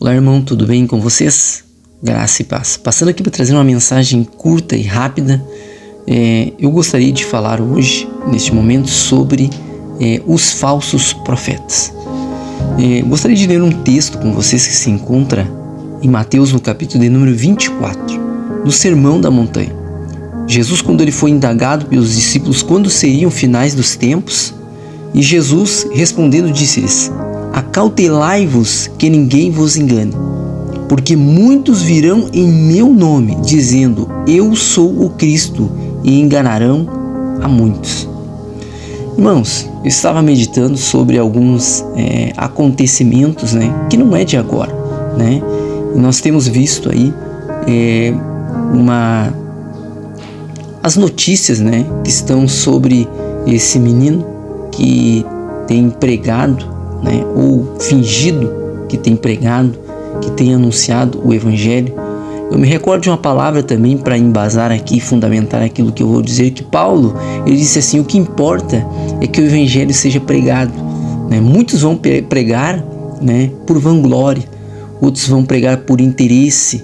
Olá, irmão, tudo bem com vocês? Graça e paz. Passando aqui para trazer uma mensagem curta e rápida, eu gostaria de falar hoje, neste momento, sobre os falsos profetas. Gostaria de ler um texto com vocês que se encontra em Mateus, no capítulo de número 24, do Sermão da Montanha. Jesus, quando ele foi indagado pelos discípulos quando seriam finais dos tempos, e Jesus, respondendo, disse-lhes: acautelai-vos que ninguém vos engane, porque muitos virão em meu nome, dizendo, eu sou o Cristo, e enganarão a muitos. Irmãos, eu estava meditando sobre alguns acontecimentos, que não é de agora, E nós temos visto aí as notícias, que estão sobre esse menino que tem pregado, ou fingido que tem pregado, que tem anunciado o Evangelho. Eu me recordo de uma palavra também para embasar aqui e fundamentar aquilo que eu vou dizer, que Paulo, ele disse assim: o que importa é que o Evangelho seja pregado. Muitos vão pregar por vanglória, outros vão pregar por interesse,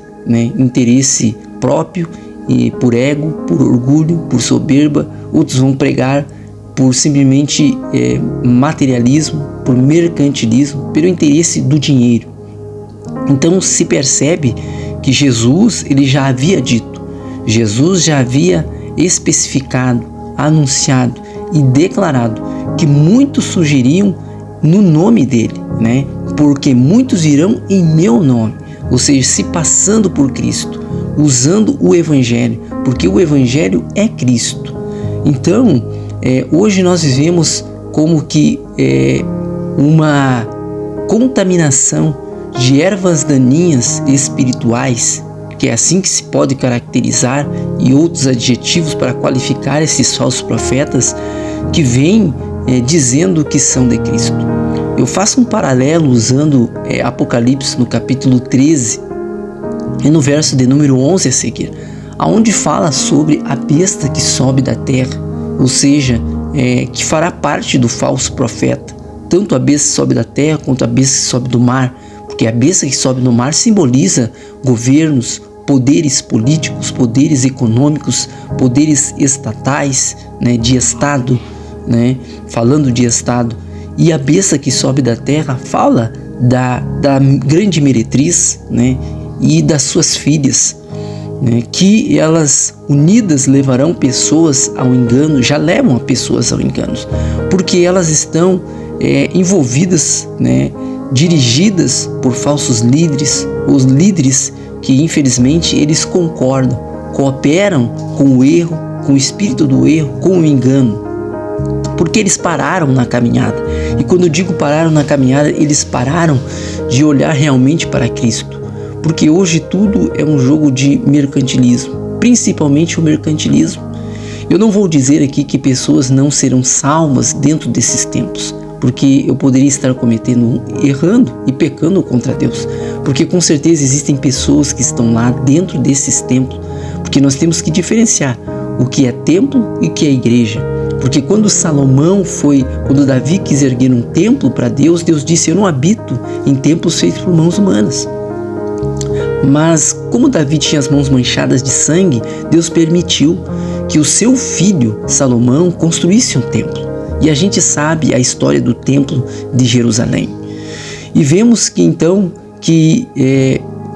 interesse próprio, e por ego, por orgulho, por soberba. Outros vão pregar por simplesmente materialismo, por mercantilismo, pelo interesse do dinheiro. Então se percebe que Jesus, ele já havia dito, Jesus já havia especificado, anunciado e declarado que muitos surgiriam no nome dele, porque muitos irão em meu nome, ou seja, se passando por Cristo, usando o Evangelho, porque o Evangelho é Cristo. Então, hoje nós vivemos como que uma contaminação de ervas daninhas espirituais, que é assim que se pode caracterizar, e outros adjetivos para qualificar esses falsos profetas que vêm dizendo que são de Cristo. Eu faço um paralelo usando Apocalipse no capítulo 13 e no verso de número 11 a seguir, aonde fala sobre a besta que sobe da terra, ou seja, que fará parte do falso profeta, tanto a besta que sobe da terra quanto a besta que sobe do mar, porque a besta que sobe no mar simboliza governos, poderes políticos, poderes econômicos, poderes estatais, de Estado, falando de Estado. E a besta que sobe da terra fala da grande meretriz, e das suas filhas, que elas unidas levarão pessoas ao engano, já levam pessoas ao engano, porque elas estão envolvidas, dirigidas por falsos líderes, os líderes que infelizmente eles concordam, cooperam com o erro, com o espírito do erro, com o engano, porque eles pararam na caminhada. E quando eu digo pararam na caminhada, eles pararam de olhar realmente para Cristo, porque hoje tudo é um jogo de mercantilismo, principalmente o mercantilismo. Eu não vou dizer aqui que pessoas não serão salvas dentro desses tempos, porque eu poderia estar errando e pecando contra Deus, porque com certeza existem pessoas que estão lá dentro desses templos, porque nós temos que diferenciar o que é templo e o que é igreja. Porque quando Davi quis erguer um templo para Deus, Deus disse: eu não habito em templos feitos por mãos humanas. Mas como Davi tinha as mãos manchadas de sangue, Deus permitiu que o seu filho Salomão construísse um templo. E a gente sabe a história do templo de Jerusalém. E vemos que então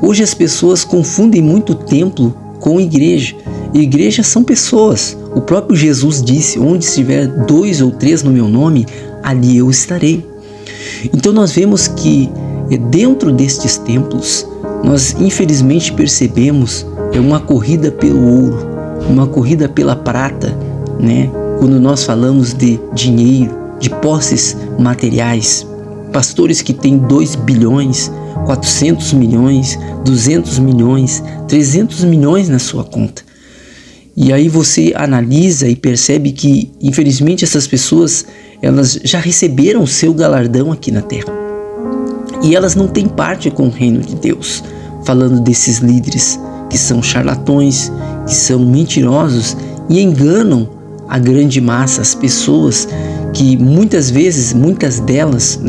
hoje as pessoas confundem muito templo com igreja. Igreja são pessoas. O próprio Jesus disse: onde estiver 2 ou 3 no meu nome, ali eu estarei. Então nós vemos que dentro destes templos, nós infelizmente percebemos uma corrida pelo ouro, uma corrida pela prata, quando nós falamos de dinheiro, de posses materiais. Pastores que têm 2 bilhões, 400 milhões, 200 milhões, 300 milhões na sua conta. E aí você analisa e percebe que, infelizmente, essas pessoas, elas já receberam o seu galardão aqui na terra. E elas não têm parte com o reino de Deus. Falando desses líderes que são charlatões, que são mentirosos e enganam a grande massa, as pessoas que muitas vezes, muitas delas,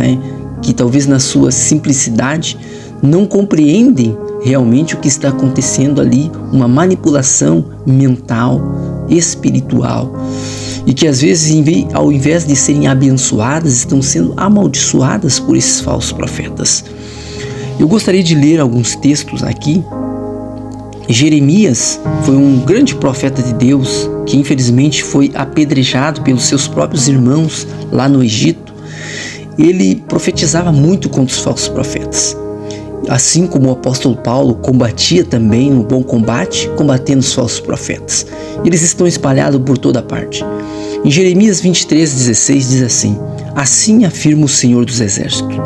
que talvez na sua simplicidade não compreendem realmente o que está acontecendo ali, uma manipulação mental, espiritual, e que às vezes, ao invés de serem abençoadas, estão sendo amaldiçoadas por esses falsos profetas. Eu gostaria de ler alguns textos aqui. Jeremias foi um grande profeta de Deus que infelizmente foi apedrejado pelos seus próprios irmãos lá no Egito. Ele profetizava muito contra os falsos profetas. Assim como o apóstolo Paulo combatia também no bom combate, combatendo os falsos profetas. Eles estão espalhados por toda parte. Em Jeremias 23:16 diz assim: assim afirma o Senhor dos Exércitos: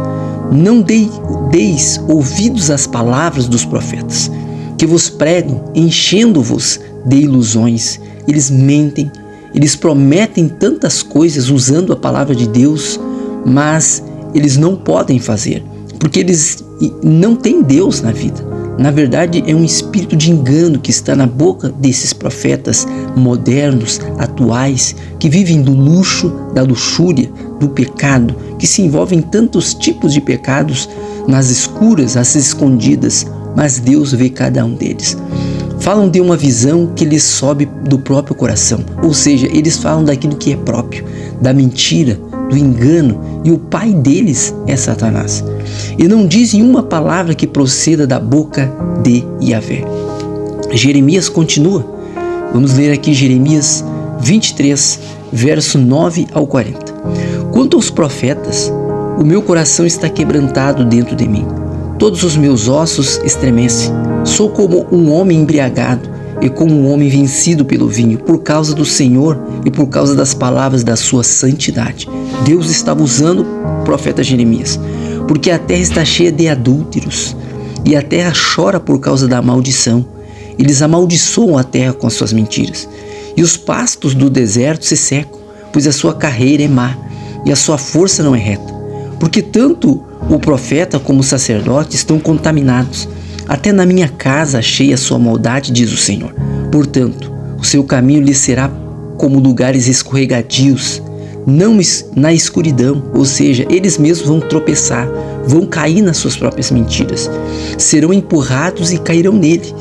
não deis ouvidos às palavras dos profetas, que vos pregam, enchendo-vos de ilusões. Eles mentem, eles prometem tantas coisas usando a palavra de Deus, mas eles não podem fazer, porque eles não têm Deus na vida. Na verdade, é um espírito de engano que está na boca desses profetas modernos, atuais, que vivem do luxo, da luxúria, do pecado, que se envolvem em tantos tipos de pecados, nas escuras, às escondidas, mas Deus vê cada um deles. Falam de uma visão que lhes sobe do próprio coração, ou seja, eles falam daquilo que é próprio, da mentira, do engano, e o pai deles é Satanás. E não dizem uma palavra que proceda da boca de Yahvé. Jeremias continua. Vamos ler aqui Jeremias 23, verso 9 ao 40. Quanto aos profetas, o meu coração está quebrantado dentro de mim. Todos os meus ossos estremecem. Sou como um homem embriagado e como um homem vencido pelo vinho, por causa do Senhor e por causa das palavras da sua santidade. Deus estava usando o profeta Jeremias, porque a terra está cheia de adúlteros e a terra chora por causa da maldição. Eles amaldiçoam a terra com as suas mentiras. E os pastos do deserto se secam, pois a sua carreira é má e a sua força não é reta. Porque tanto o profeta como o sacerdote estão contaminados. Até na minha casa achei a sua maldade, diz o Senhor. Portanto, o seu caminho lhe será como lugares escorregadios, não na escuridão, ou seja, eles mesmos vão tropeçar, vão cair nas suas próprias mentiras, serão empurrados e cairão nele,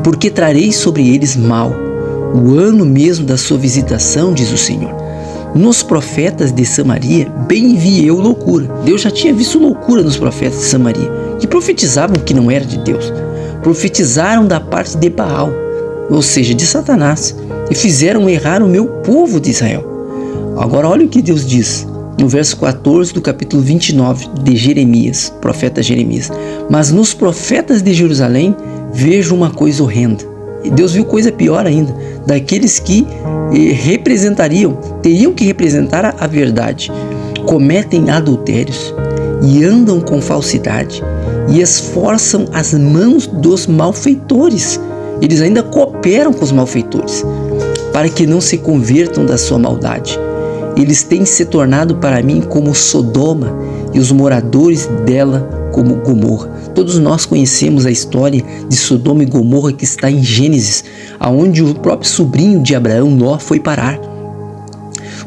porque trarei sobre eles mal, o ano mesmo da sua visitação, diz o Senhor. Nos profetas de Samaria, bem vi eu loucura. Deus já tinha visto loucura nos profetas de Samaria, que profetizavam que não era de Deus, profetizaram da parte de Baal, ou seja, de Satanás, e fizeram errar o meu povo de Israel. Agora olha o que Deus diz no verso 14 do capítulo 29 de Jeremias, profeta Jeremias. Mas nos profetas de Jerusalém vejo uma coisa horrenda. E Deus viu coisa pior ainda, daqueles que teriam que representar a verdade. Cometem adultérios e andam com falsidade e esforçam as mãos dos malfeitores. Eles ainda cooperam com os malfeitores, para que não se convertam da sua maldade. Eles têm se tornado para mim como Sodoma e os moradores dela como Gomorra. Todos nós conhecemos a história de Sodoma e Gomorra, que está em Gênesis, aonde o próprio sobrinho de Abraão, Ló, foi parar.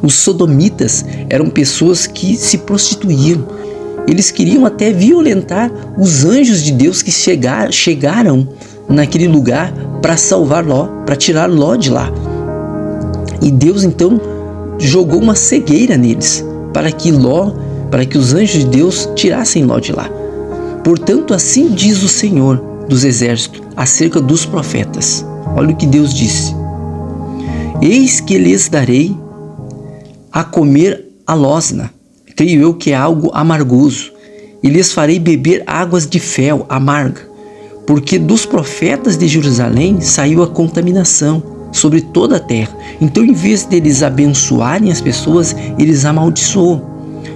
Os sodomitas eram pessoas que se prostituíam. Eles queriam até violentar os anjos de Deus que chegaram naquele lugar para salvar Ló, para tirar Ló de lá. E Deus então jogou uma cegueira neles, para que os anjos de Deus tirassem Ló de lá. Portanto, assim diz o Senhor dos Exércitos acerca dos profetas. Olha o que Deus disse: eis que lhes darei a comer a losna, creio eu que é algo amargoso, e lhes farei beber águas de fel amarga, porque dos profetas de Jerusalém saiu a contaminação sobre toda a terra. Então, em vez deles abençoarem as pessoas, eles amaldiçoam,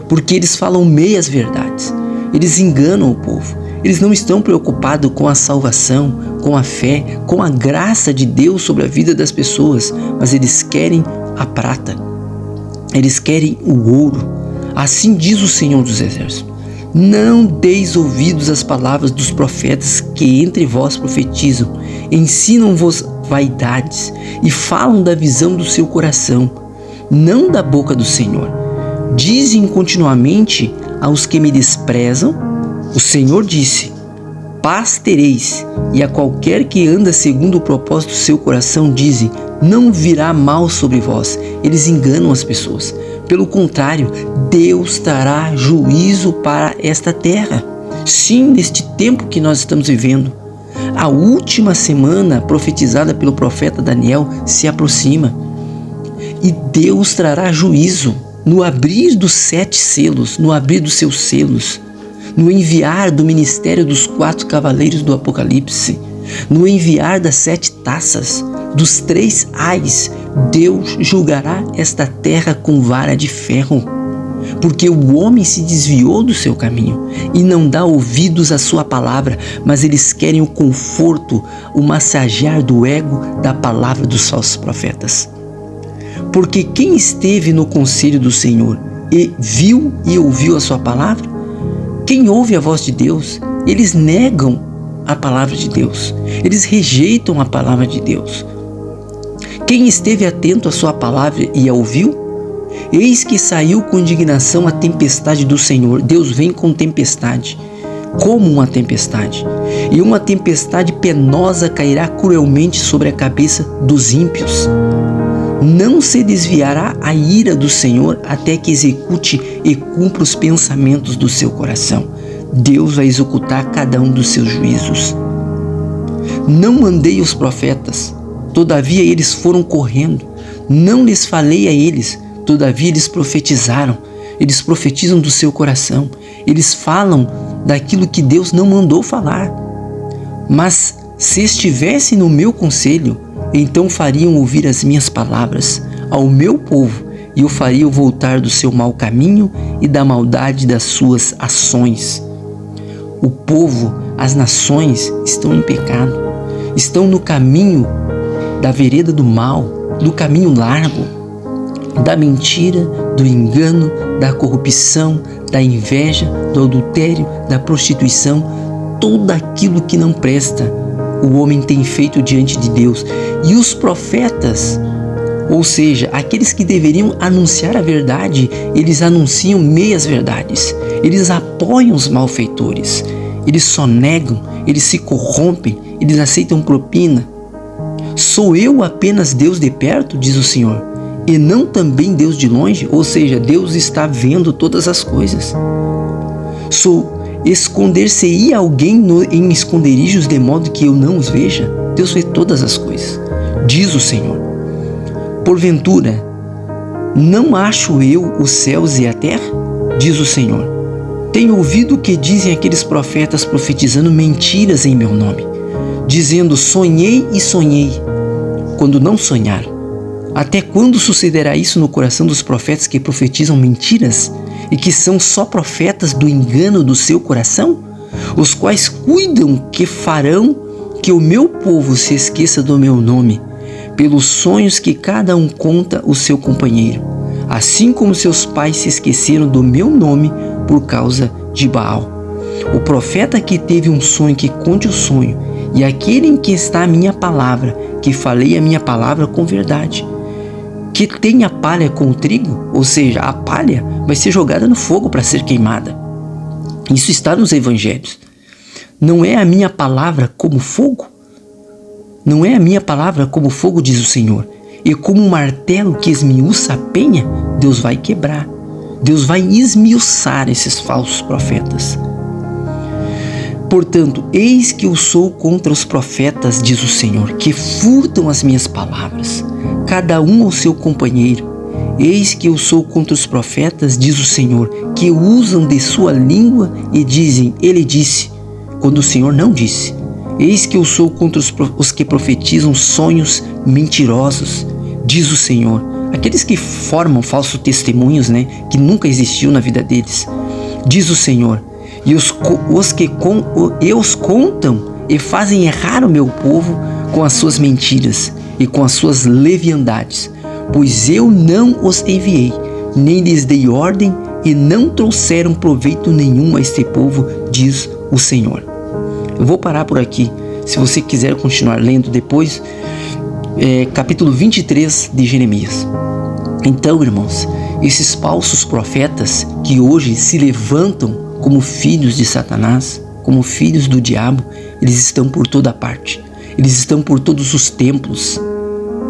porque eles falam meias verdades, eles enganam o povo. Eles não estão preocupados com a salvação, com a fé, com a graça de Deus sobre a vida das pessoas, mas eles querem a prata, eles querem o ouro. Assim diz o Senhor dos Exércitos: não deis ouvidos às palavras dos profetas que entre vós profetizam, ensinam-vos vaidades e falam da visão do seu coração, não da boca do Senhor. Dizem continuamente aos que me desprezam: O Senhor disse: paz tereis, e a qualquer que anda segundo o propósito do seu coração dizem: não virá mal sobre vós. Eles enganam as pessoas. Pelo contrário, Deus trará juízo para esta terra. Sim, neste tempo que nós estamos vivendo, a última semana profetizada pelo profeta Daniel se aproxima. E Deus trará juízo no abrir dos 7 selos, no abrir dos seus selos, no enviar do ministério dos 4 cavaleiros do Apocalipse, no enviar das 7 taças, dos 3 ais. Deus julgará esta terra com vara de ferro, porque o homem se desviou do seu caminho e não dá ouvidos à sua palavra, mas eles querem o conforto, o massagear do ego da palavra dos falsos profetas. Porque quem esteve no conselho do Senhor e viu e ouviu a sua palavra, quem ouve a voz de Deus, eles negam a palavra de Deus, eles rejeitam a palavra de Deus. Quem esteve atento à sua palavra e a ouviu, eis que saiu com indignação a tempestade do Senhor. Deus vem com tempestade, como uma tempestade, e uma tempestade penosa cairá cruelmente sobre a cabeça dos ímpios. Não se desviará a ira do Senhor até que execute e cumpra os pensamentos do seu coração. Deus vai executar cada um dos seus juízos. Não mandei os profetas, todavia eles foram correndo. Não lhes falei a eles, todavia eles profetizaram. Eles profetizam do seu coração. Eles falam daquilo que Deus não mandou falar. Mas se estivessem no meu conselho, então fariam ouvir as minhas palavras ao meu povo, e o fariam voltar do seu mau caminho e da maldade das suas ações. O povo, as nações estão em pecado, estão no caminho da vereda do mal, do caminho largo, da mentira, do engano, da corrupção, da inveja, do adultério, da prostituição, tudo aquilo que não presta, o homem tem feito diante de Deus. E os profetas, ou seja, aqueles que deveriam anunciar a verdade, eles anunciam meias verdades. Eles apoiam os malfeitores. Eles só negam, eles se corrompem, eles aceitam propina. Sou eu apenas Deus de perto, diz o Senhor, e não também Deus de longe? Ou seja, Deus está vendo todas as coisas. Esconder-se-ia alguém em esconderijos de modo que eu não os veja? Deus vê todas as coisas, diz o Senhor. Porventura, não acho eu os céus e a terra? Diz o Senhor. Tenho ouvido o que dizem aqueles profetas profetizando mentiras em meu nome, dizendo: sonhei e sonhei, quando não sonharam. Até quando sucederá isso no coração dos profetas que profetizam mentiras e que são só profetas do engano do seu coração, os quais cuidam que farão que o meu povo se esqueça do meu nome, pelos sonhos que cada um conta o seu companheiro, assim como seus pais se esqueceram do meu nome por causa de Baal. O profeta que teve um sonho, que conte o sonho, e aquele em que está a minha palavra, que falei a minha palavra com verdade. Que tem a palha com o trigo, ou seja, a palha vai ser jogada no fogo para ser queimada. Isso está nos evangelhos. Não é a minha palavra como fogo? Não é a minha palavra como fogo, diz o Senhor. E como um martelo que esmiuça a penha, Deus vai quebrar. Deus vai esmiuçar esses falsos profetas. Portanto, eis que eu sou contra os profetas, diz o Senhor, que furtam as minhas palavras, cada um ao seu companheiro. Eis que eu sou contra os profetas, diz o Senhor, que usam de sua língua e dizem: ele disse, quando o Senhor não disse. Eis que eu sou contra os que profetizam sonhos mentirosos, diz o Senhor. Aqueles que formam falsos testemunhos, que nunca existiu na vida deles, diz o Senhor. E os contam e fazem errar o meu povo com as suas mentiras e com as suas leviandades, pois eu não os enviei, nem lhes dei ordem, e não trouxeram proveito nenhum a este povo, diz o Senhor. Eu vou parar por aqui. Se você quiser continuar lendo depois, capítulo 23 de Jeremias. Então, irmãos, esses falsos profetas que hoje se levantam como filhos de Satanás, como filhos do diabo, eles estão por toda parte. Eles estão por todos os templos.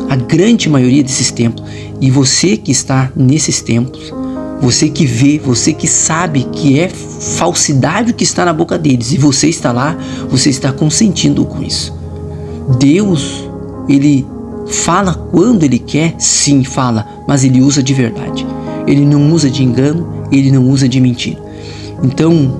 A grande maioria desses templos. E você que está nesses templos, você que vê, você que sabe que é falsidade o que está na boca deles, e você está lá, você está consentindo com isso. Deus, Ele fala quando Ele quer, sim, fala, mas Ele usa de verdade. Ele não usa de engano, Ele não usa de mentira. Então,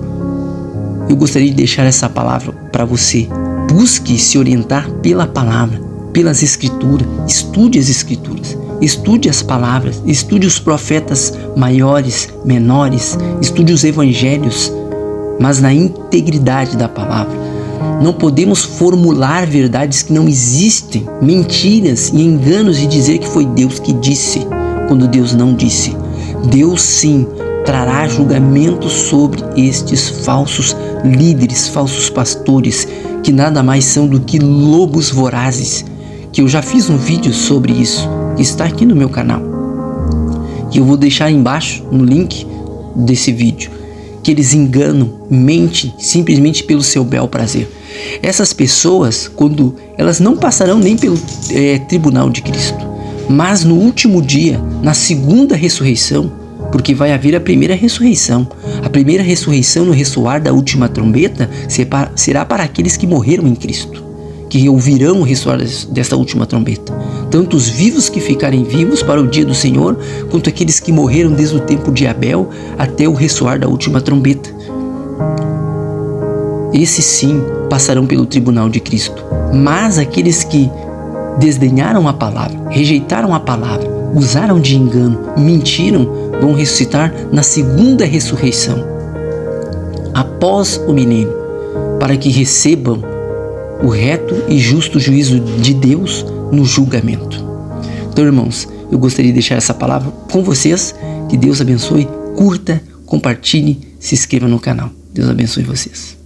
eu gostaria de deixar essa palavra para você. Busque se orientar pela palavra, pelas escrituras. Estude as escrituras, estude as palavras, estude os profetas maiores, menores, estude os evangelhos, mas na integridade da palavra. Não podemos formular verdades que não existem, mentiras e enganos e dizer que foi Deus que disse, quando Deus não disse. Deus sim trará julgamento sobre estes falsos líderes, falsos pastores, que nada mais são do que lobos vorazes, que eu já fiz um vídeo sobre isso, que está aqui no meu canal, que eu vou deixar embaixo no link desse vídeo, que eles enganam, mentem simplesmente pelo seu bel prazer. Essas pessoas, quando elas não passarão nem pelo tribunal de Cristo, mas no último dia, na segunda ressurreição, porque vai haver a primeira ressurreição. A primeira ressurreição no ressoar da última trombeta será para aqueles que morreram em Cristo, que ouvirão o ressoar desta última trombeta. Tanto os vivos que ficarem vivos para o dia do Senhor, quanto aqueles que morreram desde o tempo de Abel até o ressoar da última trombeta. Esses sim passarão pelo tribunal de Cristo. Mas aqueles que desdenharam a palavra, rejeitaram a palavra, usaram de engano, mentiram, vão ressuscitar na segunda ressurreição, após o milênio, para que recebam o reto e justo juízo de Deus no julgamento. Então, irmãos, eu gostaria de deixar essa palavra com vocês. Que Deus abençoe, curta, compartilhe, se inscreva no canal. Deus abençoe vocês.